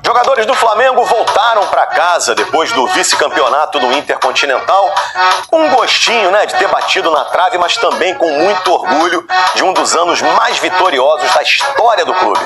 Jogadores do Flamengo voltaram para casa depois do vice-campeonato do Intercontinental, com um gostinho, de ter batido na trave, mas também com muito orgulho de um dos anos mais vitoriosos da história do clube.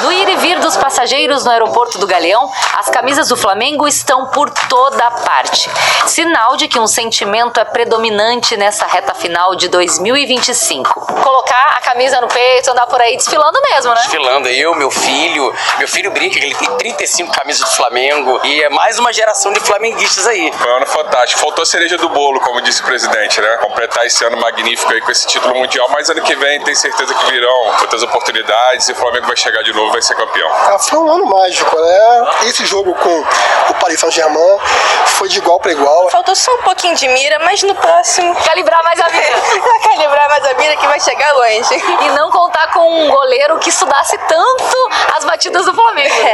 No ir e vir dos passageiros no aeroporto do Galeão, as camisas do Flamengo estão por toda parte. Sinal de que um sentimento é predominante nessa reta final de 2025. Colocar a camisa no peito, andar por aí desfilando mesmo, né? Desfilando, meu filho brinca que ele tem 35 camisas do Flamengo e é mais uma geração de flamenguistas aí. Foi um ano fantástico, faltou a cereja do bolo, como disse o presidente, completar esse ano magnífico aí com esse título mundial, mas ano que vem tem certeza que virão outras oportunidades e o Flamengo vai chegar de novo e vai ser campeão. Foi um ano mágico, Esse jogo com o Paris Saint-Germain foi de igual para igual. Faltou só um pouquinho de mira, mas no próximo... Calibrar mais a mira. Calibrar mais a mira que vai chegar longe. E não contar com um goleiro que estudasse tanto as batidas do Flamengo.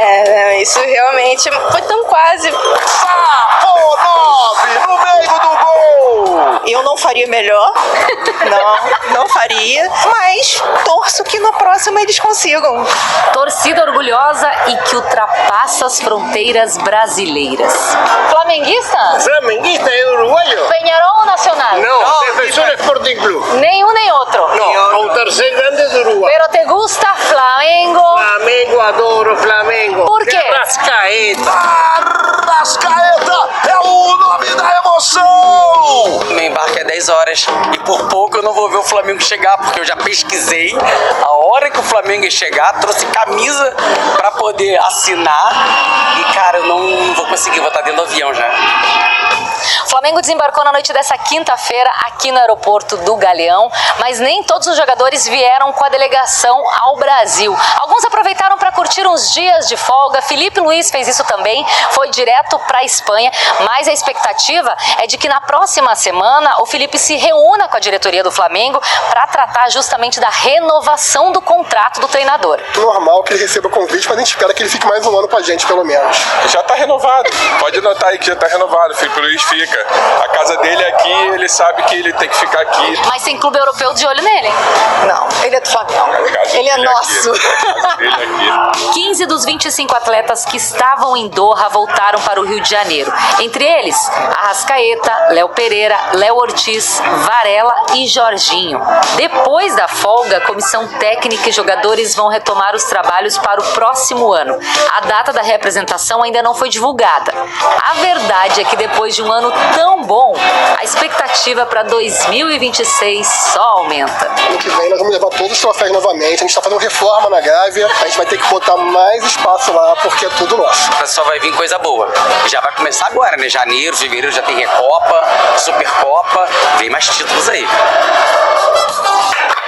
Isso realmente foi tão quase. Sapo 9 no meio do gol! Eu não faria melhor. Não faria. Mas torço que no próximo eles consigam. Torcida orgulhosa e que ultrapassa as fronteiras brasileiras. Flamenguista? Flamenguista é uruguaio? Peñarol ou Nacional? Não, Defensor Sporting Club. Nenhum nem outro. Não, o terceiro grande do Uruguai. Pero te gusta Flamengo? Flamengo, adoro Flamengo. Por quê? Arrascaeta. Arrascaeta é o nome da emoção! Meu embarque é 10 horas e por pouco eu não vou ver o Flamengo chegar, porque eu já pesquisei a hora que o Flamengo ia chegar, trouxe camisa pra poder assinar e, cara, eu não vou conseguir, vou estar dentro do avião já. O Flamengo desembarcou na noite dessa quinta-feira aqui no aeroporto do Galeão, mas nem todos os jogadores vieram com a delegação ao Brasil. Alguns aproveitaram para curtir uns dias de folga. Felipe Luiz fez isso também, foi direto para a Espanha, mas a expectativa é de que na próxima semana o Felipe se reúna com a diretoria do Flamengo para tratar justamente da renovação do contrato do treinador. Normal que ele receba convite, mas a gente espera que ele fique mais um ano com a gente, pelo menos. Já tá renovado, pode anotar aí que já tá renovado, o Felipe Luiz fica. A casa dele é aqui, ele sabe que ele tem que ficar aqui. Mas tem clube europeu de olho nele? Não, ele é do Flamengo. Ele é nosso. A casa dele é aqui. 15 dos 25 atletas que estavam em Doha voltaram para o Rio de Janeiro. Entre eles, Arrascaeta, Léo Pereira, Léo Ortiz, Varela e Jorginho. Depois da folga, a comissão técnica e jogadores vão retomar os trabalhos para o próximo ano. A data da reapresentação ainda não foi divulgada. A verdade é que depois de um ano tão bom, a expectativa para 2026 só aumenta. Ano que vem nós vamos levar todos os troféus novamente, a gente está fazendo reforma na Gávea, a gente vai ter que botar mais espaço lá, porque é tudo nosso. Só vai vir coisa boa. E já vai começar agora, Janeiro, fevereiro já tem Recopa, Supercopa, vem mais títulos aí.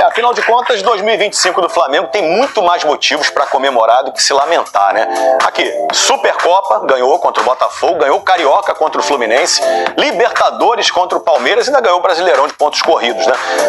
Afinal de contas, 2025 do Flamengo tem muito mais motivos para comemorar do que se lamentar, Aqui, Supercopa, ganhou contra o Botafogo, ganhou Carioca contra o Fluminense, Libertadores contra o Palmeiras e ainda ganhou o Brasileirão de pontos corridos,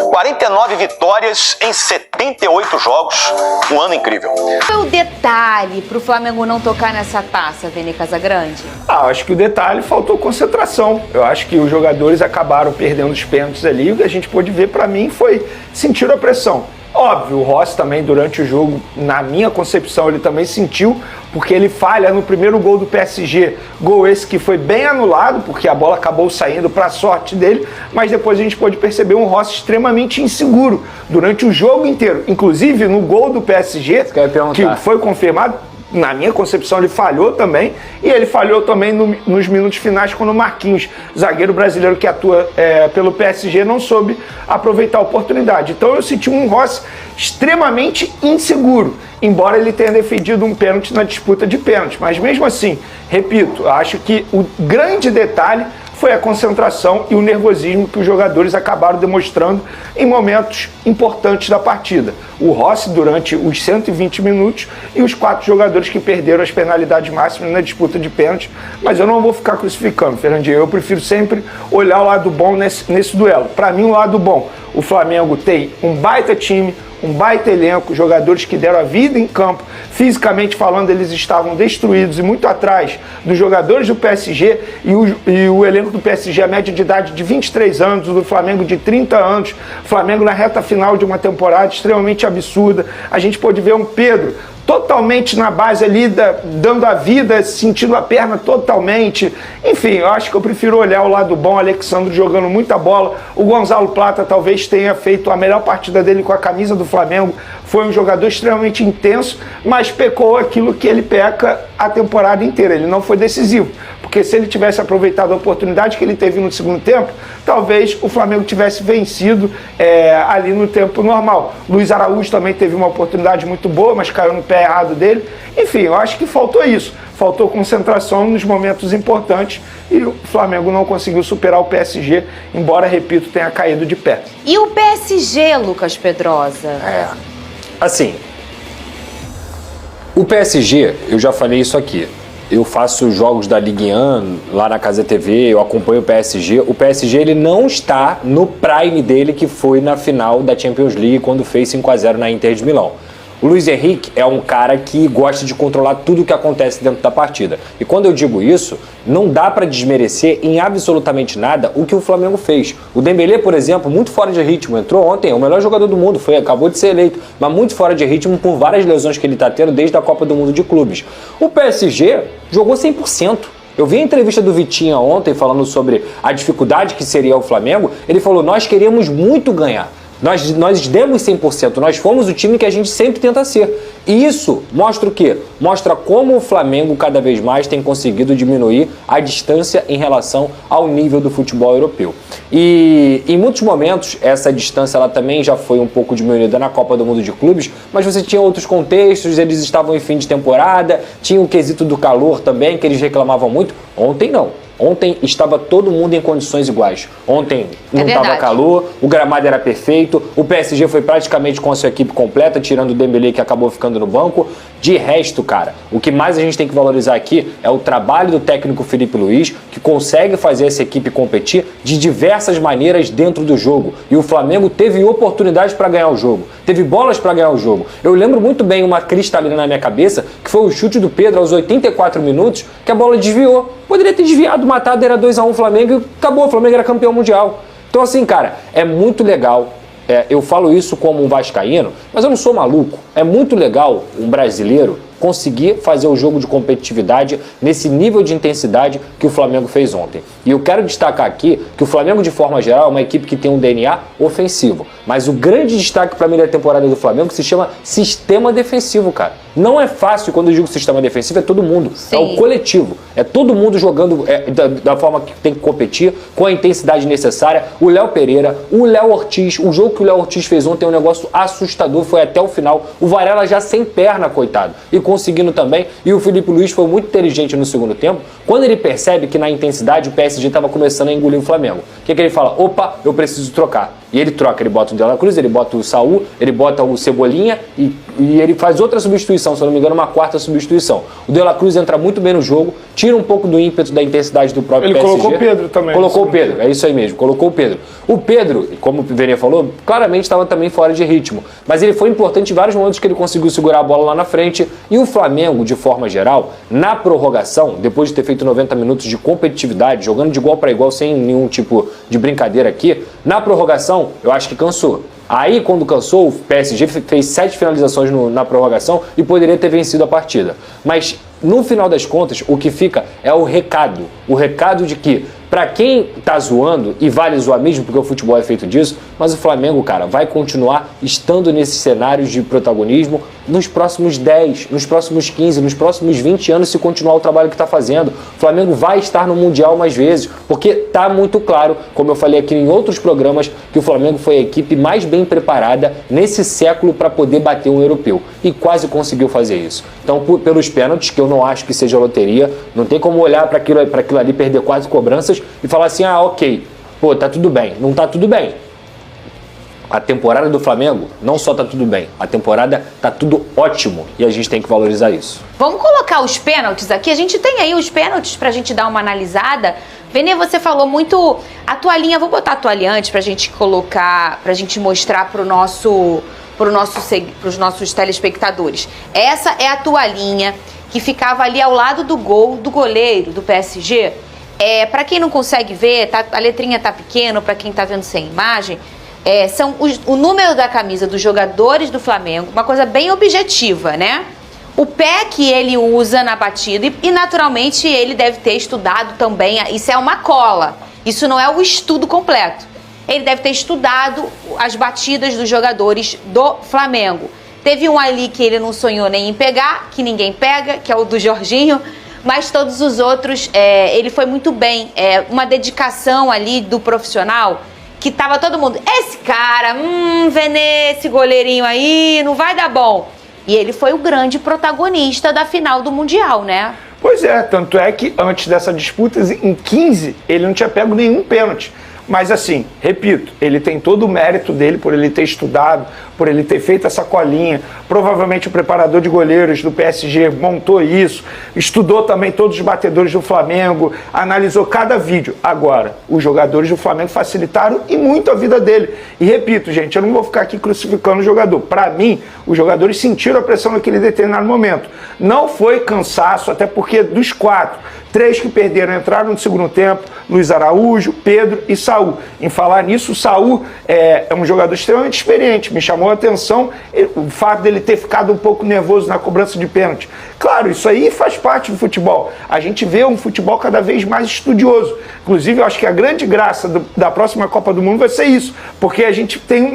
49 vitórias em 78 jogos, um ano incrível. Qual é o detalhe pro Flamengo não tocar nessa taça, Vene Casagrande? Acho que o detalhe faltou concentração. Eu acho que os jogadores acabaram perdendo os pênaltis ali. O que a gente pôde ver, para mim, foi sentir a pressão. Óbvio, o Rossi também, durante o jogo, na minha concepção, ele também sentiu, porque ele falha no primeiro gol do PSG. Gol esse que foi bem anulado, porque a bola acabou saindo para a sorte dele, mas depois a gente pôde perceber um Rossi extremamente inseguro durante o jogo inteiro. Inclusive, no gol do PSG, que foi confirmado, na minha concepção, ele falhou também, e ele falhou também nos minutos finais, quando o Marquinhos, zagueiro brasileiro que atua pelo PSG, não soube aproveitar a oportunidade. Então eu senti um Rossi extremamente inseguro, embora ele tenha defendido um pênalti na disputa de pênalti. Mas mesmo assim, repito, acho que o grande detalhe foi a concentração e o nervosismo que os jogadores acabaram demonstrando em momentos importantes da partida. O Rossi durante os 120 minutos e os 4 jogadores que perderam as penalidades máximas na disputa de pênalti. Mas eu não vou ficar crucificando, Fernandinho. Eu prefiro sempre olhar o lado bom nesse duelo. Para mim, o lado bom, o Flamengo tem um baita time, um baita elenco, jogadores que deram a vida em campo. Fisicamente falando, eles estavam destruídos e muito atrás dos jogadores do PSG, e o elenco do PSG, a média de idade de 23 anos, o do Flamengo de 30 anos, Flamengo na reta final de uma temporada extremamente absurda. A gente pôde ver um Pedro totalmente na base ali, dando a vida, sentindo a perna totalmente. Enfim, eu acho que eu prefiro olhar o lado bom, o Alexandre jogando muita bola. O Gonzalo Plata talvez tenha feito a melhor partida dele com a camisa do Flamengo. Foi um jogador extremamente intenso, mas pecou aquilo que ele peca a temporada inteira. Ele não foi decisivo, porque se ele tivesse aproveitado a oportunidade que ele teve no segundo tempo, talvez o Flamengo tivesse vencido ali no tempo normal. Luiz Araújo também teve uma oportunidade muito boa, mas caiu no pé errado dele. Enfim, eu acho que faltou isso. Faltou concentração nos momentos importantes e o Flamengo não conseguiu superar o PSG, embora, repito, tenha caído de pé. E o PSG, Lucas Pedrosa? Assim, o PSG, eu já falei isso aqui, eu faço jogos da Ligue 1 lá na Casa TV, eu acompanho o PSG. O PSG ele não está no prime dele, que foi na final da Champions League, quando fez 5-0 na Inter de Milão. O Luiz Henrique é um cara que gosta de controlar tudo o que acontece dentro da partida. E quando eu digo isso, não dá para desmerecer em absolutamente nada o que o Flamengo fez. O Dembélé, por exemplo, muito fora de ritmo, entrou ontem, é o melhor jogador do mundo, acabou de ser eleito, mas muito fora de ritmo por várias lesões que ele está tendo desde a Copa do Mundo de Clubes. O PSG jogou 100%. Eu vi a entrevista do Vitinha ontem falando sobre a dificuldade que seria o Flamengo. Ele falou, nós queríamos muito ganhar. Nós demos 100%, nós fomos o time que a gente sempre tenta ser. E isso mostra o quê? Mostra como o Flamengo cada vez mais tem conseguido diminuir a distância em relação ao nível do futebol europeu. E em muitos momentos essa distância ela também já foi um pouco diminuída na Copa do Mundo de Clubes, mas você tinha outros contextos, eles estavam em fim de temporada, tinha o quesito do calor também, que eles reclamavam muito. Ontem não. Ontem estava todo mundo em condições iguais. Ontem não estava calor, o gramado era perfeito, o PSG foi praticamente com a sua equipe completa, tirando o Dembélé que acabou ficando no banco. De resto, cara, o que mais a gente tem que valorizar aqui é o trabalho do técnico Felipe Luiz, que consegue fazer essa equipe competir de diversas maneiras dentro do jogo. E o Flamengo teve oportunidades para ganhar o jogo, teve bolas para ganhar o jogo. Eu lembro muito bem uma cristalina na minha cabeça, que foi o chute do Pedro aos 84 minutos, que a bola desviou. Poderia ter desviado, matado, era 2-1 Flamengo e acabou, o Flamengo era campeão mundial. Então assim, cara, é muito legal. Eu falo isso como um vascaíno, mas eu não sou maluco. É muito legal um brasileiro conseguir fazer o jogo de competitividade nesse nível de intensidade que o Flamengo fez ontem. E eu quero destacar aqui que o Flamengo, de forma geral, é uma equipe que tem um DNA ofensivo. Mas o grande destaque para mim da temporada do Flamengo se chama sistema defensivo, cara. Não é fácil, quando eu digo sistema defensivo, é todo mundo. Sim. É o coletivo. É todo mundo jogando da forma que tem que competir, com a intensidade necessária. O Léo Pereira, o Léo Ortiz, o jogo que o Léo Ortiz fez ontem é um negócio assustador, foi até o final. O Varela já sem perna, coitado. E conseguindo também. E o Felipe Luiz foi muito inteligente no segundo tempo. Quando ele percebe que na intensidade o PSG estava começando a engolir o Flamengo. O que ele fala? Opa, eu preciso trocar. E ele troca, ele bota o De La Cruz, ele bota o Saúl, ele bota o Cebolinha e ele faz outra substituição, se eu não me engano, uma quarta substituição. O De La Cruz entra muito bem no jogo, tira um pouco do ímpeto da intensidade do próprio PSG. Ele colocou o Pedro também. Colocou o Pedro, é isso aí mesmo, colocou o Pedro. O Pedro, como o Vene falou, claramente estava também fora de ritmo, mas ele foi importante em vários momentos que ele conseguiu segurar a bola lá na frente. E o Flamengo, de forma geral, na prorrogação, depois de ter feito 90 minutos de competitividade, jogando de igual para igual, sem nenhum tipo de brincadeira aqui, na prorrogação, eu acho que cansou. Aí, quando cansou, o PSG fez 7 finalizações na prorrogação e poderia ter vencido a partida. Mas, no final das contas, o que fica é o recado. O recado de que, pra quem tá zoando, e vale zoar mesmo, porque o futebol é feito disso, mas o Flamengo, cara, vai continuar estando nesses cenários de protagonismo nos próximos 10, nos próximos 15, nos próximos 20 anos, se continuar o trabalho que tá fazendo. O Flamengo vai estar no Mundial mais vezes, porque tá muito claro, como eu falei aqui em outros programas, que o Flamengo foi a equipe mais bem preparada nesse século para poder bater um europeu. E quase conseguiu fazer isso. Então, pelos pênaltis, que eu não acho que seja loteria, não tem como olhar para aquilo ali, perder 4 cobranças e falar assim, ok, pô, tá tudo bem. Não tá tudo bem. A temporada do Flamengo não só tá tudo bem, a temporada tá tudo ótimo e a gente tem que valorizar isso. Vamos colocar os pênaltis aqui? A gente tem aí os pênaltis pra gente dar uma analisada. Vene, você falou muito a toalhinha, vou botar a toalhinha antes pra gente colocar, pra gente mostrar pros nossos telespectadores. Essa é a toalhinha que ficava ali ao lado do gol do goleiro do PSG. Para quem não consegue ver, a letrinha tá pequena, para quem tá vendo sem imagem, são o número da camisa dos jogadores do Flamengo, uma coisa bem objetiva, né? o pé que ele usa na batida e naturalmente ele deve ter estudado também, isso é uma cola, isso não é o estudo completo. Ele deve ter estudado as batidas dos jogadores do Flamengo. Teve um ali que ele não sonhou nem em pegar, que ninguém pega, que é o do Jorginho, mas todos os outros, ele foi muito bem. Uma dedicação ali do profissional, que tava todo mundo, esse cara, Vene, esse goleirinho aí, não vai dar bom. E ele foi o grande protagonista da final do Mundial, né? Pois é, tanto é que antes dessa disputa, em 15, ele não tinha pego nenhum pênalti. Mas assim, repito, ele tem todo o mérito dele por ele ter estudado, por ele ter feito essa colinha. Provavelmente o preparador de goleiros do PSG montou isso, estudou também todos os batedores do Flamengo, analisou cada vídeo. Agora, os jogadores do Flamengo facilitaram e muito a vida dele. E repito, gente, eu não vou ficar aqui crucificando o jogador. Para mim, os jogadores sentiram a pressão naquele determinado momento. Não foi cansaço, até porque dos 4, 3 que perderam entraram no segundo tempo, Luiz Araújo, Pedro e Saúl. Em falar nisso, o Saúl é um jogador extremamente experiente. Me chamou a atenção o fato dele ter ficado um pouco nervoso na cobrança de pênalti. Claro, isso aí faz parte do futebol. A gente vê um futebol cada vez mais estudioso. Inclusive, eu acho que a grande graça da próxima Copa do Mundo vai ser isso, porque a gente tem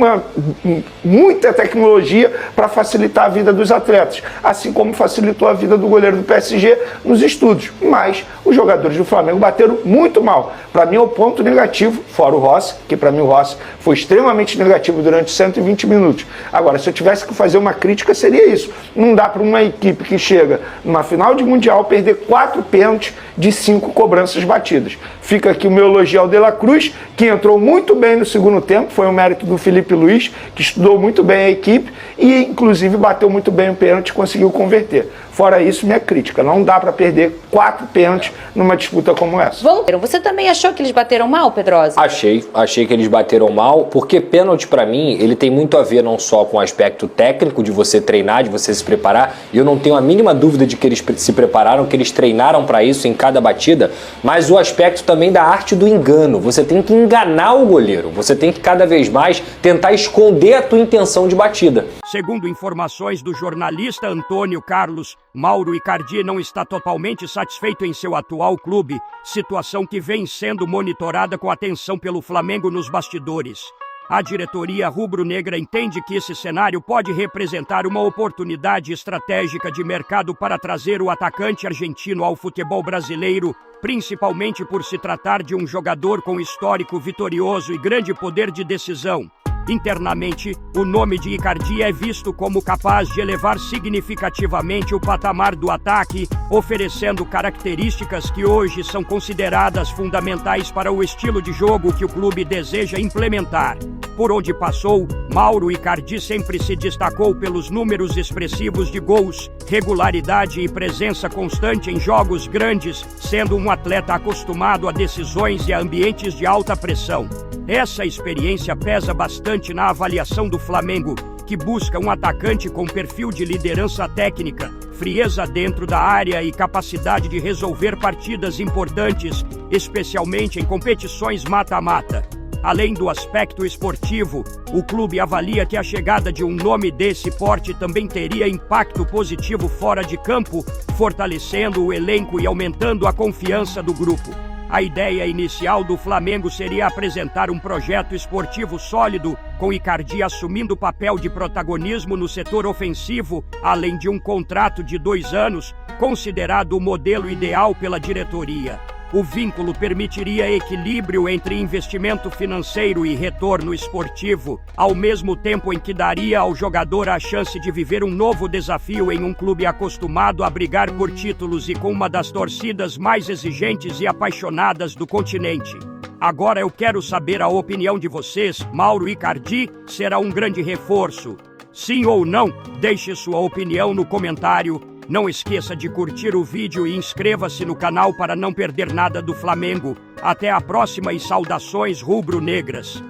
muita tecnologia para facilitar a vida dos atletas, assim como facilitou a vida do goleiro do PSG nos estudos. Mas os jogadores do Flamengo bateram muito mal. Para mim é o ponto negativo, fora o Rossi, que para mim o Rossi foi extremamente negativo durante 120 minutos. Agora, se eu tivesse que fazer uma crítica, seria isso. Não dá para uma equipe que chega numa final de Mundial perder 4 pênaltis de 5 cobranças batidas. Fica aqui o meu elogio ao De La Cruz, que entrou muito bem no segundo tempo, foi um mérito do Felipe Luiz, que estudou muito bem a equipe e inclusive bateu muito bem o pênalti e conseguiu converter. Fora isso, minha crítica, não dá para perder 4 pênaltis numa disputa como essa. Você também achou que eles bateram mal, Pedrosa? Achei que eles bateram mal, porque pênalti pra mim, ele tem muito a ver não só com o aspecto técnico de você treinar, de você se preparar, e eu não tenho a mínima dúvida de que eles se prepararam, que eles treinaram pra isso em cada batida, mas o aspecto também da arte do engano. Você tem que enganar o goleiro, você tem que cada vez mais tentar esconder a tua intenção de batida. Segundo informações do jornalista Antônio Carlos, Mauro Icardi não está totalmente satisfeito em seu atual clube, situação que vem sendo monitorada com atenção pelo Flamengo nos bastidores. A diretoria rubro-negra entende que esse cenário pode representar uma oportunidade estratégica de mercado para trazer o atacante argentino ao futebol brasileiro, principalmente por se tratar de um jogador com histórico vitorioso e grande poder de decisão. Internamente, o nome de Icardi é visto como capaz de elevar significativamente o patamar do ataque, oferecendo características que hoje são consideradas fundamentais para o estilo de jogo que o clube deseja implementar. Por onde passou, Mauro Icardi sempre se destacou pelos números expressivos de gols, regularidade e presença constante em jogos grandes, sendo um atleta acostumado a decisões e a ambientes de alta pressão. Essa experiência pesa bastante na avaliação do Flamengo, que busca um atacante com perfil de liderança técnica, frieza dentro da área e capacidade de resolver partidas importantes, especialmente em competições mata-mata. Além do aspecto esportivo, o clube avalia que a chegada de um nome desse porte também teria impacto positivo fora de campo, fortalecendo o elenco e aumentando a confiança do grupo. A ideia inicial do Flamengo seria apresentar um projeto esportivo sólido, com Icardi assumindo o papel de protagonismo no setor ofensivo, além de um contrato de 2 anos, considerado o modelo ideal pela diretoria. O vínculo permitiria equilíbrio entre investimento financeiro e retorno esportivo, ao mesmo tempo em que daria ao jogador a chance de viver um novo desafio em um clube acostumado a brigar por títulos e com uma das torcidas mais exigentes e apaixonadas do continente. Agora eu quero saber a opinião de vocês. Mauro Icardi será um grande reforço? Sim ou não? Deixe sua opinião no comentário. Não esqueça de curtir o vídeo e inscreva-se no canal para não perder nada do Flamengo. Até a próxima e saudações rubro-negras.